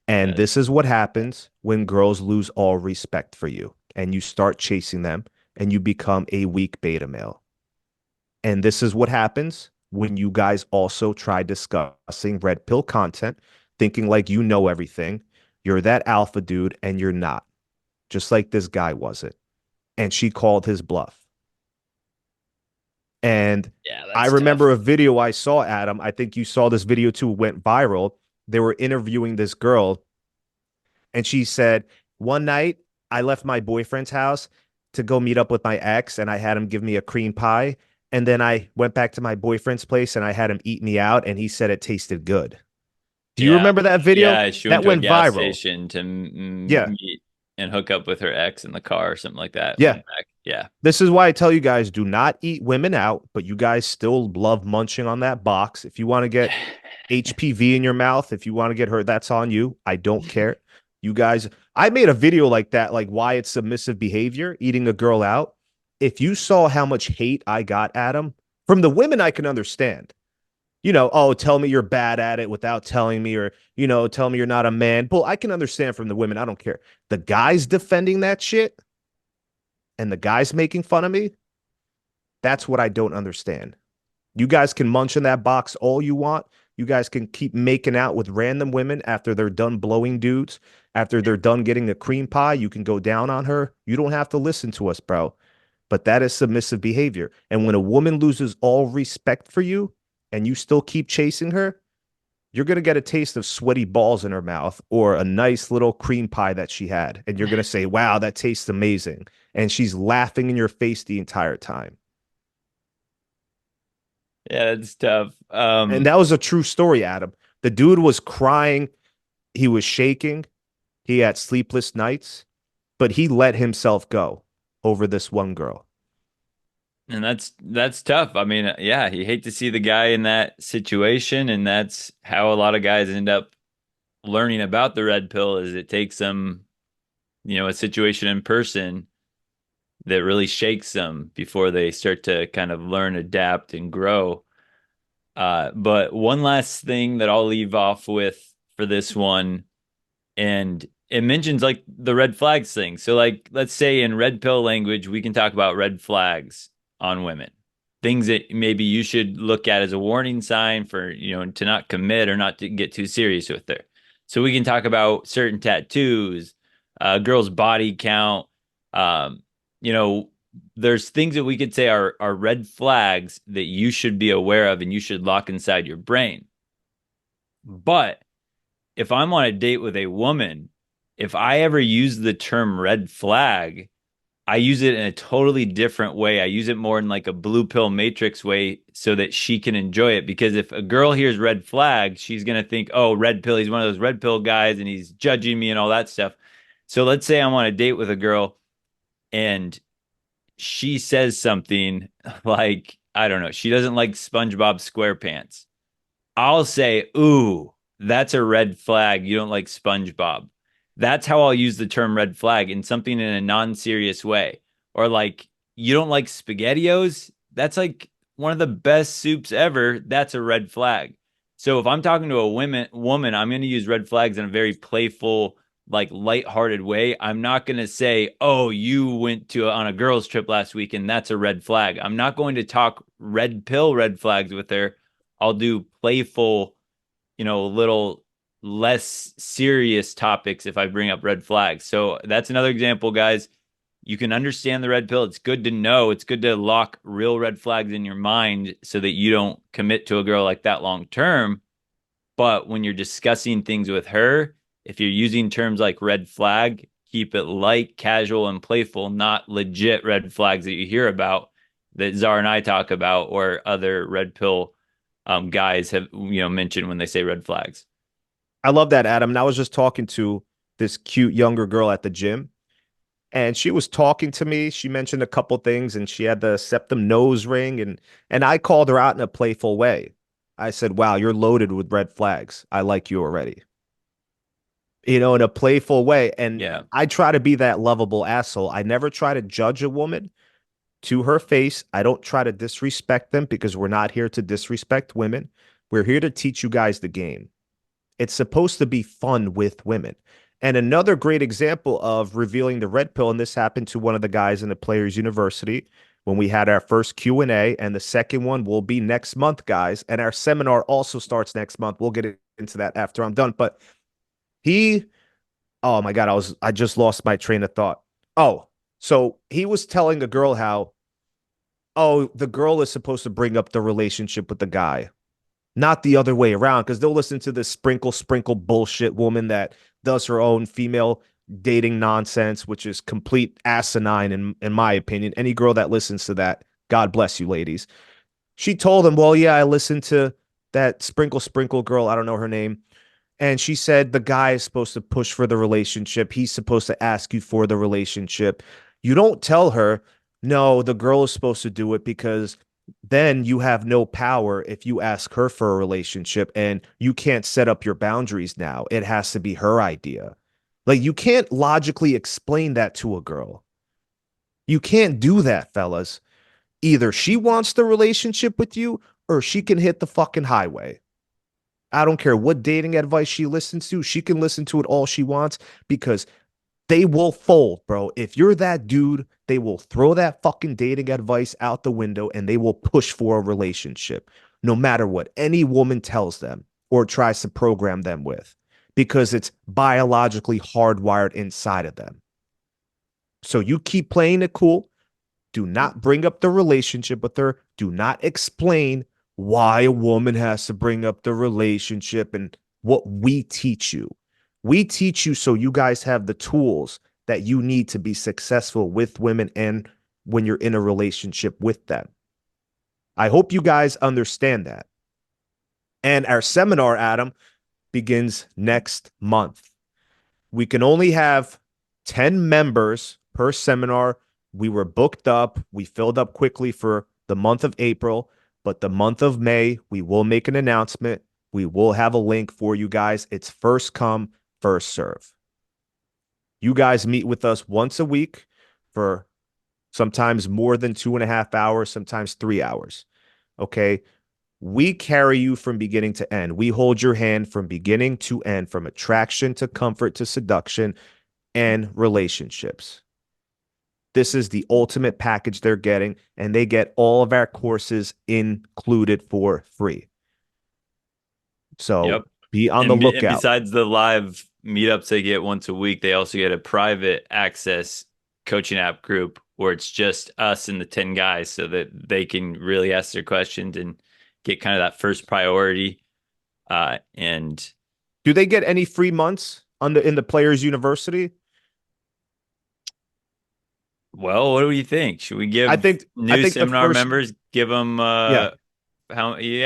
And this is what happens when girls lose all respect for you and you start chasing them and you become a weak beta male. And this is what happens when you guys also try discussing red pill content, thinking like you know everything. You're that alpha dude and you're not, just like this guy wasn't. And she called his bluff. And I remember a video I saw, Adam. I think you saw this video too, went viral. They were interviewing this girl, and she said, one night I left my boyfriend's house to go meet up with my ex, and I had him give me a cream pie. And then I went back to my boyfriend's place and I had him eat me out, and he said it tasted good. Do you remember that video? Yeah, she That went to a went gas viral. station to Yeah. meet and hook up with her ex in the car or something like that. Yeah. Went back. Yeah. This is why I tell you guys, do not eat women out, but you guys still love munching on that box. If you want to get HPV in your mouth, if you want to get hurt, that's on you. I don't care. You guys, I made a video like that, like why it's submissive behavior, eating a girl out. If you saw how much hate I got, Adam, from the women, I can understand. Oh, tell me you're bad at it without telling me, or, tell me you're not a man. Well, I can understand from the women. I don't care. The guys defending that shit and the guys making fun of me, that's what I don't understand. You guys can munch in that box all you want. You guys can keep making out with random women after they're done blowing dudes, after they're done getting a cream pie. You can go down on her. You don't have to listen to us, bro. But that is submissive behavior. And when a woman loses all respect for you and you still keep chasing her, you're going to get a taste of sweaty balls in her mouth or a nice little cream pie that she had. And you're going to say, wow, that tastes amazing. And she's laughing in your face the entire time. Yeah, that's tough. And that was a true story, Adam. The dude was crying. He was shaking. He had sleepless nights, but he let himself go over this one girl. And that's tough. I mean, yeah, you hate to see the guy in that situation, and that's how a lot of guys end up learning about the red pill is it takes them, a situation in person that really shakes them before they start to kind of learn, adapt, and grow. But one last thing that I'll leave off with for this one, and it mentions like the red flags thing. So like, let's say in red pill language, we can talk about red flags on women, things that maybe you should look at as a warning sign for, to not commit or not to get too serious with her. So we can talk about certain tattoos, girls' body count, there's things that we could say are red flags that you should be aware of and you should lock inside your brain. But if I'm on a date with a woman, if I ever use the term red flag, I use it in a totally different way. I use it more in like a blue pill matrix way so that she can enjoy it. Because if a girl hears red flag, she's going to think, oh, red pill, he's one of those red pill guys and he's judging me and all that stuff. So let's say I'm on a date with a girl and she says something like, I don't know, she doesn't like SpongeBob SquarePants. I'll say, ooh, that's a red flag. You don't like SpongeBob. That's how I'll use the term red flag in something in a non-serious way. Or like, you don't like SpaghettiOs? That's like one of the best soups ever. That's a red flag. So if I'm talking to a woman, I'm going to use red flags in a very playful, like lighthearted way. I'm not going to say, "Oh, you went on a girls trip last week and that's a red flag." I'm not going to talk red pill red flags with her. I'll do playful, little less serious topics if I bring up red flags. So that's another example, guys. You can understand the red pill. It's good to know. It's good to lock real red flags in your mind so that you don't commit to a girl like that long term. But when you're discussing things with her, if you're using terms like red flag, keep it light, casual, and playful, not legit red flags that you hear about that Czar and I talk about or other red pill guys have mentioned when they say red flags. I love that, Adam. And I was just talking to this cute younger girl at the gym, and she was talking to me. She mentioned a couple things, and she had the septum nose ring, and I called her out in a playful way. I said, "Wow, you're loaded with red flags. I like you already." In a playful way. And Yeah. I try to be that lovable asshole. I never try to judge a woman to her face. I don't try to disrespect them because we're not here to disrespect women. We're here to teach you guys the game. It's supposed to be fun with women. And another great example of revealing the red pill, and this happened to one of the guys in the Players University when we had our first Q&A, and the second one will be next month, guys. And our seminar also starts next month. We'll get into that after I'm done. But he, oh my God, I just lost my train of thought. Oh, so he was telling the girl how, oh, the girl is supposed to bring up the relationship with the guy, not the other way around, because they'll listen to this sprinkle bullshit woman that does her own female dating nonsense, which is complete asinine in my opinion. Any girl that listens to that, God bless you, ladies. She told him, well, yeah, I listened to that sprinkle girl. I don't know her name. And she said the guy is supposed to push for the relationship. He's supposed to ask you for the relationship. You don't tell her, no, the girl is supposed to do it, because then you have no power if you ask her for a relationship, and you can't set up your boundaries now. It has to be her idea. Like, you can't logically explain that to a girl. You can't do that, fellas. Either she wants the relationship with you or she can hit the fucking highway. I don't care what dating advice she listens to. She can listen to it all she wants, because they will fold, bro. If you're that dude, they will throw that fucking dating advice out the window and they will push for a relationship, no matter what any woman tells them or tries to program them with, because it's biologically hardwired inside of them. So you keep playing it cool. Do not bring up the relationship with her. Do not explain why a woman has to bring up the relationship and what we teach you. We teach you so you guys have the tools that you need to be successful with women and when you're in a relationship with them. I hope you guys understand that. And our seminar, Adam, begins next month. We can only have 10 members per seminar. We were booked up. We filled up quickly for the month of April, but the month of May, we will make an announcement. We will have a link for you guys. It's first come, first serve. You guys meet with us once a week for sometimes more than 2.5 hours, sometimes 3 hours. Okay. We carry you from beginning to end. We hold your hand from beginning to end, from attraction to comfort to seduction and relationships. This is the ultimate package they're getting, and they get all of our courses included for free. So be on the lookout. And besides the live meetups they get once a week, they also get a private access coaching app group where it's just us and the 10 guys, so that they can really ask their questions and get kind of that first priority. And do they get any free months in the Players University? Well, what do you think? Should we give new seminar members, give them first 3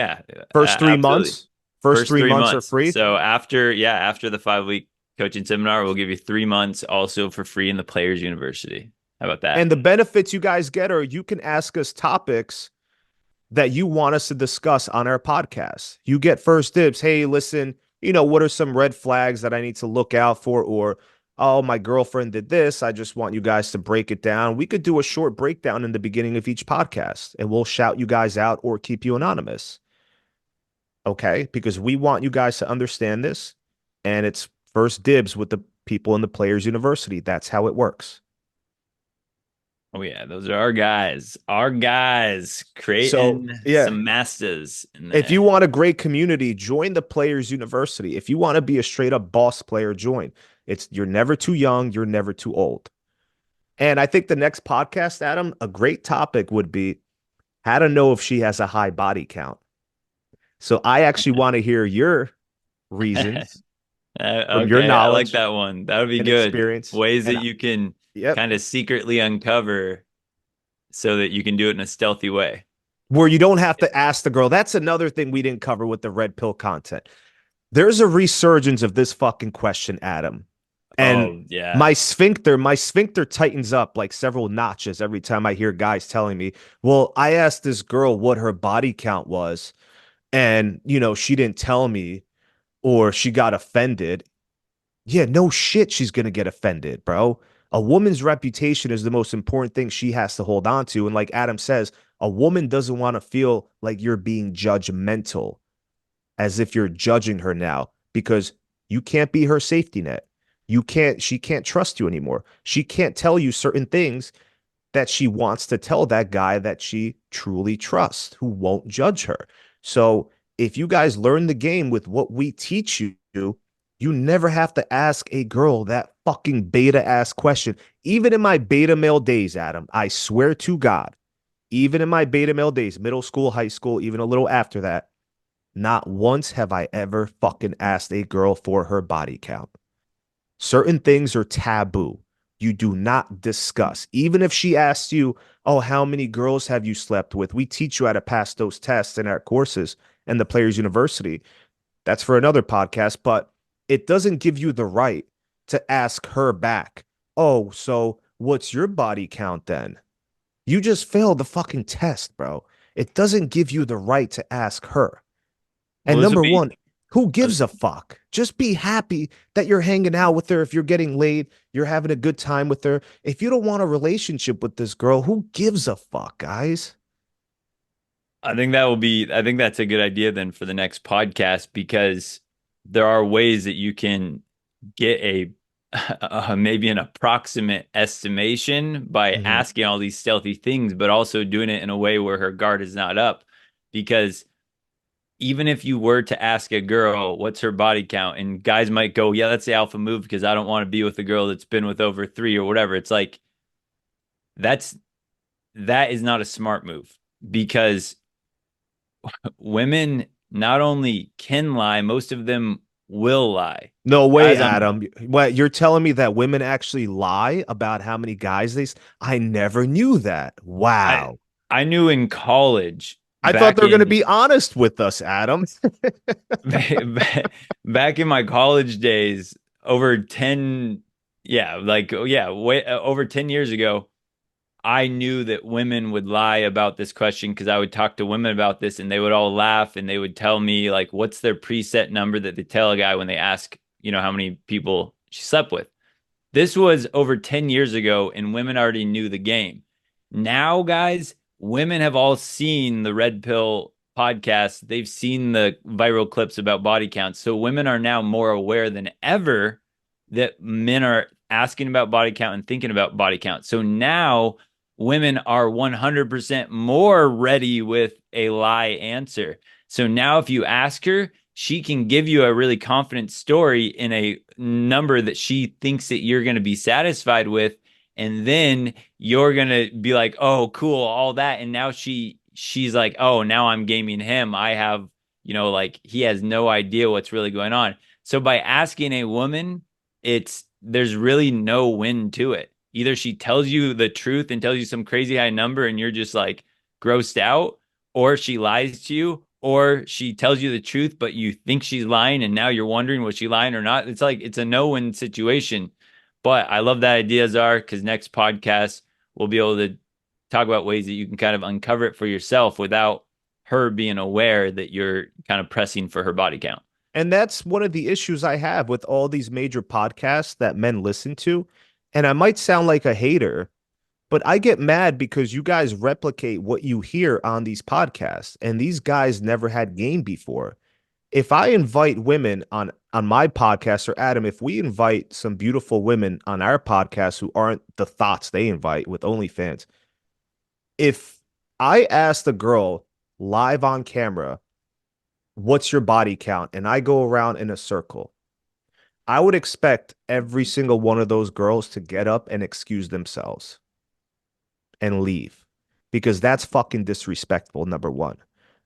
absolutely. months? First 3 months are free. So after the 5-week coaching seminar, we'll give you 3 months also for free in the Players University. How about that? And the benefits you guys get are you can ask us topics that you want us to discuss on our podcast. You get first dibs. Hey, listen, what are some red flags that I need to look out for? Or, oh, my girlfriend did this. I just want you guys to break it down. We could do a short breakdown in the beginning of each podcast, and we'll shout you guys out or keep you anonymous. Okay? Because we want you guys to understand this, and it's first dibs with the people in the Players University. That's how it works. Oh yeah, those are our guys. Our guys So, creating yeah, some masters in if there. you want a great community, join the Players University. If you want to be a straight up boss player, join. You're never too young, you're never too old. And I think the next podcast, Adam, a great topic would be how to know if she has a high body count. So I actually want to hear your reasons from your Okay, I like knowledge that one. That would be and good. experience. Ways that And you can yep, kind of secretly uncover so that you can do it in a stealthy way. where you don't have to ask the girl. That's another thing we didn't cover with the red pill content. There's a resurgence of this fucking question, Adam. And Oh, yeah. my sphincter tightens up like several notches every time I hear guys telling me, well, I asked this girl what her body count was, and she didn't tell me, or she got offended. Yeah, no shit, she's gonna get offended, bro. A woman's reputation is the most important thing she has to hold on to. And like Adam says, a woman doesn't want to feel like you're being judgmental, as if you're judging her now, because you can't be her safety net. She can't trust you anymore. She can't tell you certain things that she wants to tell that guy that she truly trusts, who won't judge her. So if you guys learn the game with what we teach you, you never have to ask a girl that fucking beta ass question. Even in my beta male days, Adam, I swear to God, even in my beta male days, middle school, high school, even a little after that, not once have I ever fucking asked a girl for her body count. Certain things are taboo. You do not discuss. Even if she asks you, oh, how many girls have you slept with? We teach you how to pass those tests in our courses and the Players University. That's for another podcast, but it doesn't give you the right to ask her back, oh, so what's your body count then? You just failed the fucking test, bro. It doesn't give you the right to ask her. Well, And this would number be one, who gives a fuck? Just be happy that you're hanging out with her. If you're getting laid, you're having a good time with her. If you don't want a relationship with this girl, who gives a fuck, guys? I think that's a good idea then for the next podcast, because there are ways that you can get maybe an approximate estimation by Mhm. asking all these stealthy things, but also doing it in a way where her guard is not up. Because even if you were to ask a girl what's her body count, and guys might go, yeah, that's the alpha move because I don't want to be with a girl that's been with over 3 or whatever. It's like that's that is not a smart move, because women not only can lie, most of them will lie. No way, Guys, I'm Adam. What, you're telling me that women actually lie about how many guys I never knew that. I Wow. I knew in college I thought back they were going to in be honest with us, Adam. back in my college days, over 10, yeah, like yeah, way over 10 years ago, I knew that women would lie about this question because I would talk to women about this and they would all laugh and they would tell me like what's their preset number that they tell a guy when they ask, how many people she slept with. This was over 10 years ago and women already knew the game. Now, guys, women have all seen the Red Pill podcast. They've seen the viral clips about body counts. So women are now more aware than ever that men are asking about body count and thinking about body count. So now women are 100% more ready with a lie answer. So now if you ask her, she can give you a really confident story in a number that she thinks that you're going to be satisfied with. And then you're going to be like, oh, cool, all that. And now she's like, oh, now I'm gaming him. I have, like he has no idea what's really going on. So by asking a woman, there's really no win to it. Either she tells you the truth and tells you some crazy high number and you're just like grossed out, or she lies to you, or she tells you the truth, but you think she's lying and now you're wondering was she lying or not. It's like it's a no-win situation. But I love that idea, Czar, because next podcast we'll be able to talk about ways that you can kind of uncover it for yourself without her being aware that you're kind of pressing for her body count. And that's one of the issues I have with all these major podcasts that men listen to. And I might sound like a hater, but I get mad because you guys replicate what you hear on these podcasts. And these guys never had game before. if I invite women on my podcast, or Adam, if we invite some beautiful women on our podcast who aren't the thoughts they invite with OnlyFans, if I ask the girl live on camera, what's your body count? And I go around in a circle, I would expect every single one of those girls to get up and excuse themselves and leave because that's fucking disrespectful, number one.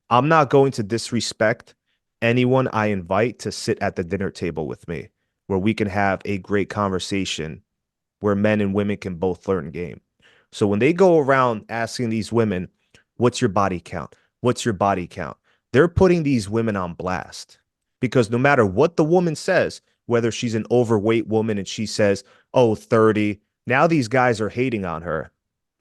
I'm not going to disrespect anyone I invite to sit at the dinner table with me where we can have a great conversation where men and women can both learn game. So when they go around asking these women, what's your body count? What's your body count? They're putting these women on blast because no matter what the woman says, whether she's an overweight woman and she says, oh, 30, now these guys are hating on her.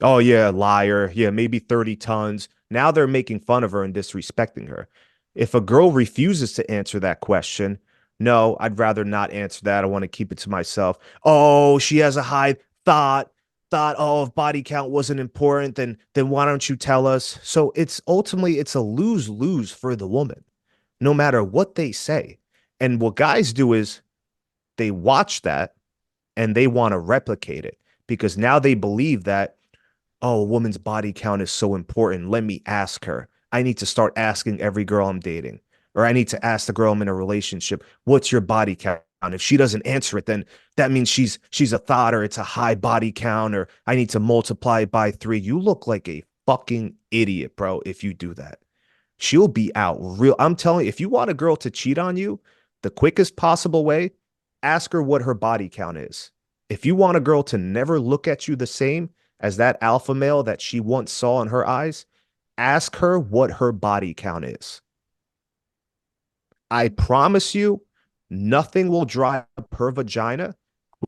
Oh, yeah, liar. Yeah, maybe 30 tons. Now they're making fun of her and disrespecting her. If a girl refuses to answer that question, no, I'd rather not answer that. I want to keep it to myself. Oh, she has a high thought, oh, if body count wasn't important, then why don't you tell us? So it's ultimately it's a lose-lose for the woman, no matter what they say. And what guys do is they watch that and they want to replicate it because now they believe that, oh, a woman's body count is so important. Let me ask her. I need to start asking every girl I'm dating, or I need to ask the girl I'm in a relationship, what's your body count? If she doesn't answer it, then that means she's a thought, or it's a high body count, or I need to multiply it by 3. You look like a fucking idiot, bro, if you do that. She'll be out real. I'm telling you, if you want a girl to cheat on you, the quickest possible way, ask her what her body count is. If you want a girl to never look at you the same as that alpha male that she once saw in her eyes, ask her what her body count is. I promise you, nothing will dry up her vagina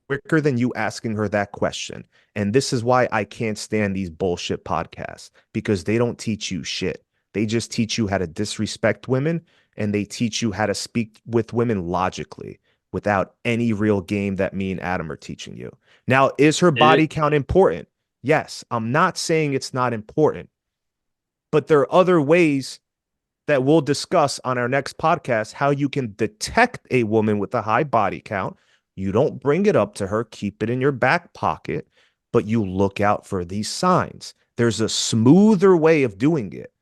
quicker than you asking her that question. And this is why I can't stand these bullshit podcasts, because they don't teach you shit. They just teach you how to disrespect women, and they teach you how to speak with women logically without any real game that me and Adam are teaching you. Now, is her Is body it? count important? Yes. I'm not saying it's not important, but there are other ways that we'll discuss on our next podcast how you can detect a woman with a high body count. You don't bring it up to her, keep it in your back pocket, but you look out for these signs. There's a smoother way of doing it,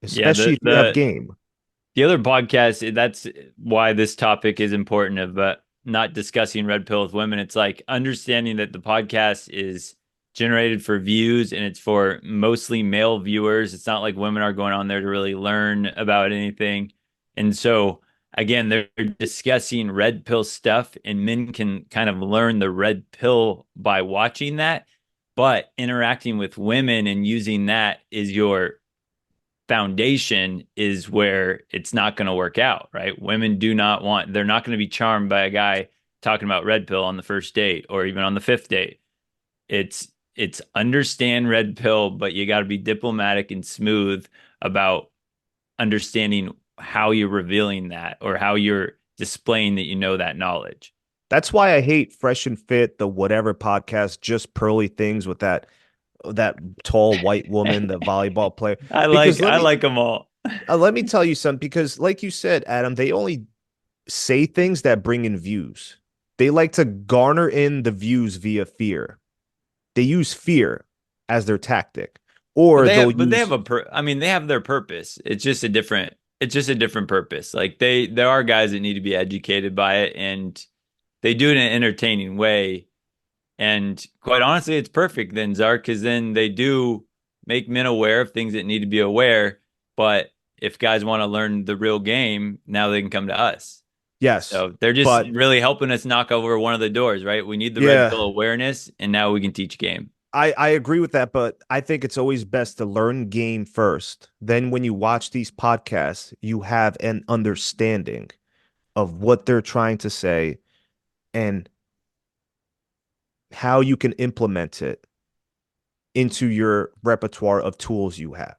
Yeah, especially if you have game. the other podcast, that's why this topic is important of not discussing red pill with women. It's like understanding that the podcast is generated for views and it's for mostly male viewers. It's not like women are going on there to really learn about anything. And so, again, they're discussing red pill stuff, and men can kind of learn the red pill by watching that. But interacting with women and using that is your foundation is where it's not going to work out, right? Women do not want, they're not going to be charmed by a guy talking about red pill on the first date or even on the fifth date. It's understand red pill, but you got to be diplomatic and smooth about understanding how you're revealing that or how you're displaying that you know that knowledge. That's why I hate Fresh and Fit, the whatever podcast, just pearly things with that tall white woman, the volleyball player. Because I like them all. let me tell you something, because like you said, Adam, they only say things that bring in views. They like to garner in the views via fear. They use fear as their tactic, or they'll They use have I mean, they have their purpose. It's just a different purpose. Like there are guys that need to be educated by it, and they do it in an entertaining way. And quite honestly, it's perfect then, Zark, because then they do make men aware of things that need to be aware. But if guys want to learn the real game, now they can come to us. yes, So they're just but really helping us knock over one of the doors, right? We need the red yeah, pill awareness, and now we can teach game. I agree with that, but I think it's always best to learn game first. Then when you watch these podcasts, you have an understanding of what they're trying to say and how you can implement it into your repertoire of tools you have.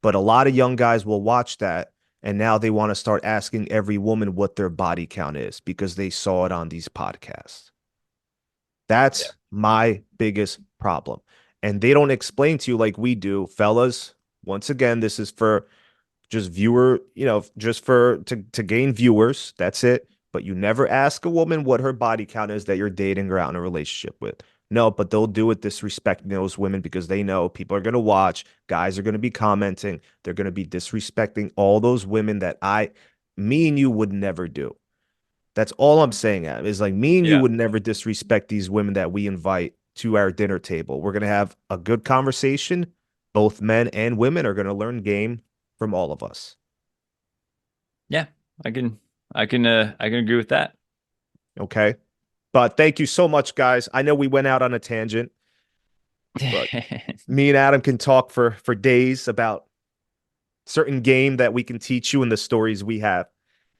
But a lot of young guys will watch that and now they want to start asking every woman what their body count is because they saw it on these podcasts. Yeah. That's my biggest problem. And they don't explain to you like we do, fellas. Once again, this is for just viewer, just to gain viewers. That's it. But you never ask a woman what her body count is that you're dating or out in a relationship with. No, but they'll do it disrespecting those women because they know people are going to watch, guys are going to be commenting, they're going to be disrespecting all those women that me and you would never do. That's all I'm saying, Adam, is like me and you Yeah. would never disrespect these women that we invite to our dinner table. We're going to have a good conversation. Both men and women are going to learn game from all of us. Yeah, I can agree with that. Okay. But thank you so much, guys. I know we went out on a tangent, but me and Adam can talk for days about certain game that we can teach you and the stories we have.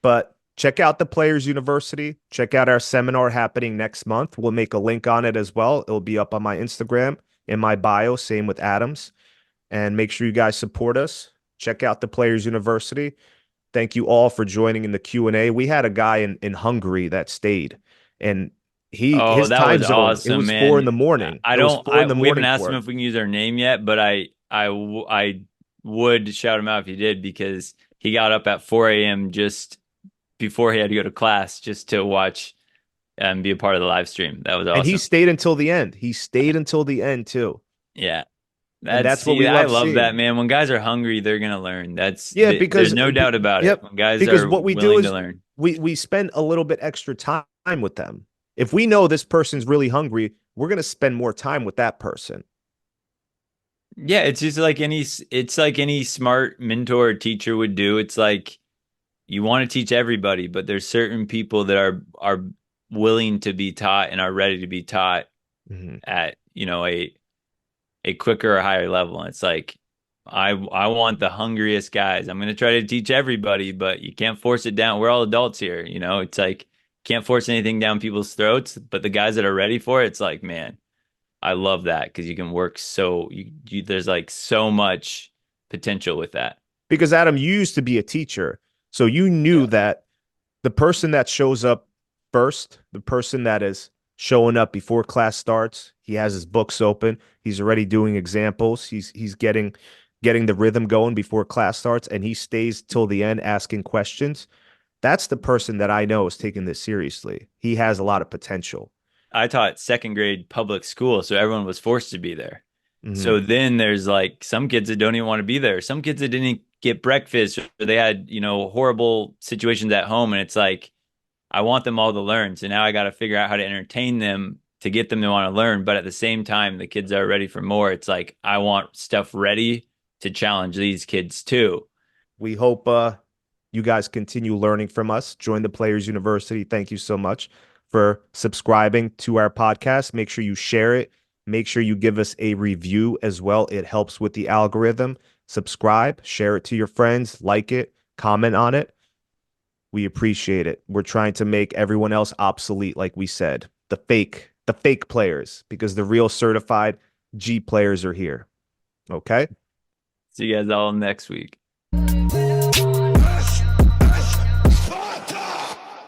But check out the Players University. Check out our seminar happening next month. We'll make a link on it as well. It'll be up on my Instagram, in my bio, same with Adam's. And make sure you guys support us. Check out the Players University. Thank you all for joining in the Q&A. We had a guy in Hungary that stayed, and Oh, his that time was zone, it awesome, was 4 in man. the morning. I It was don't, 4 in the we haven't morning asked for him him. if we can use our name yet, but I would shout him out if he did, because he got up at 4 a.m. just before he had to go to class just to watch and be a part of the live stream. That was And he awesome. stayed until the end. He stayed until the end too. Yeah. And that's what we I love love that, seeing. man. When guys are hungry, they're gonna learn. Yeah, There's no doubt about it. yep, When guys because are what we do willing to is learn. we spend a little bit extra time with them. If we know this person's really hungry, we're going to spend more time with that person. Yeah, it's like any smart mentor or teacher would do. It's like you want to teach everybody, but there's certain people that are willing to be taught and are ready to be taught Mhm. at, a quicker or higher level. And it's like I want the hungriest guys. I'm going to try to teach everybody, but you can't force it down. We're all adults here, It's like can't force anything down people's throats, but the guys that are ready for it, it's like, man, I love that because you can work there's like so much potential with that. Because Adam, you used to be a teacher, so you knew Yeah. that the person that shows up first, the person that is showing up before class starts, he has his books open, he's already doing examples, he's getting the rhythm going before class starts, and he stays till the end asking questions. That's the person that I know is taking this seriously. He has a lot of potential. I taught second grade public school, so everyone was forced to be there. Mhm. So then there's like some kids that don't even want to be there. Some kids that didn't get breakfast, or they had, horrible situations at home. And it's like, I want them all to learn. So now I got to figure out how to entertain them to get them to want to learn. But at the same time, the kids are ready for more. It's like, I want stuff ready to challenge these kids too. We hope you guys continue learning from us. Join the Players University. Thank you so much for subscribing to our podcast. Make sure you share it. Make sure you give us a review as well. It helps with the algorithm. Subscribe, share it to your friends, like it, comment on it. We appreciate it. We're trying to make everyone else obsolete, like we said. The fake players, because the real certified G players are here. Okay? See you guys all next week.